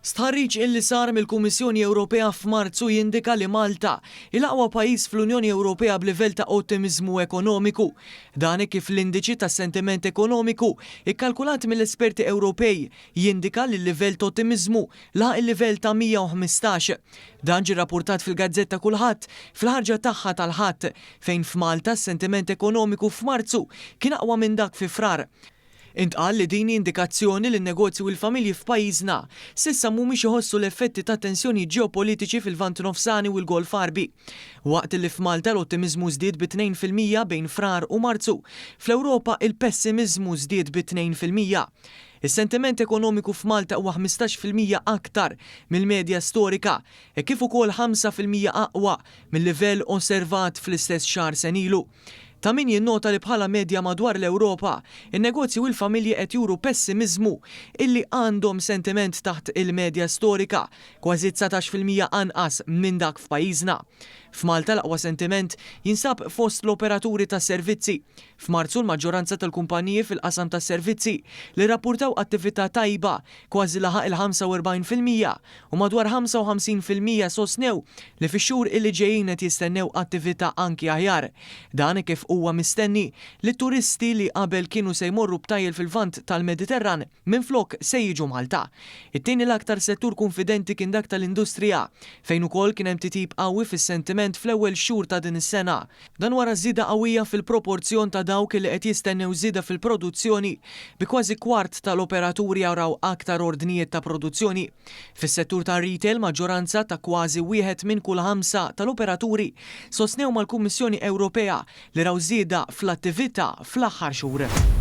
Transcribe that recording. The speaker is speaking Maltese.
Stħarriġ illi sar mill-Kummissjoni Ewropea f'Marzu jindika li Malta il-aqwa pajjiż fl-Unjoni Ewropea b'livell ta' ottimizmu ekonomiku. Dan kif l-indiċi ta' sentiment ekonomiku ikkalkulat mill-esperti Ewropej jindika li l-livell ta' ottimizmu laħaq il-livell ta' 115. Dan ġie rapportat fil-Gazzetta Kulħadd fil-ħarġa tagħha tal-Ħadd fejn f'Malta s-sentiment ekonomiku f'Marzu kien aqwa minn dak fi Frar. Intqal li din indikazzjoni li n-negozju u l-familji f'pajjiżna s'issa mhumiex iħossu l-effetti ta' tensjoni ġeopolitiċi fil-Vant Nofsani u l-Golf Arbi. Waqt li f'Malta l-ottimizmu żdied bi 2% bejn Frar u Marzu, fl-Ewropa il-pessimizmu żdied bi 2%. Is-sentiment ekonomiku f'Malta huwa 15% aktar mill-medja storika, kif ukoll 5% aqwa mill-livell osservat fl-istess xahar sen ilu. Ta' min jinnota li bħala medja madwar l-Ewropa, in-negozji u l-familji qed juru pessimizmu illi għandhom sentiment taħt il-medja storika, kważi 19% anqas minn dak f'pajjiżna. F'Malta l-aqwa sentiment jinsab fost l-operaturi tas servizzi. F'Marzu l-maġġoranza tal-kumpaniji fil-qasam tas servizzi li rapportaw attività tajba kważi laħaq il-45% u madwar 55% sostnew li fix-xhur illi ġejjin qed jistennew attività anki aħjar. Dan kif huwa mistenni li turisti li qabel kienu se jmorru b'tajjel fil-vant tal-Mediterran minflok se jiġu Malta. It-tieni l-aktar settur konfidenti kien dak tal-industrija fejn ukoll kien hemm titjib qawwi fis-sentiment fl-ewwel xhur ta' din is-sena. Dan wara żieda qawwija fil-proporzjon ta' dawk li qed jistennew żieda fil-produzzjoni bi kważi kwart tal-operaturi jaraw aktar ordnijiet ta' produzzjoni. Fis-settur tar-retail maġġoranza ta' kważi wieħed minn kull 5 tal-operaturi sostnew mal-Kummissjoni Ewropea li raw żieda fl-attività fl-aħħar xhur.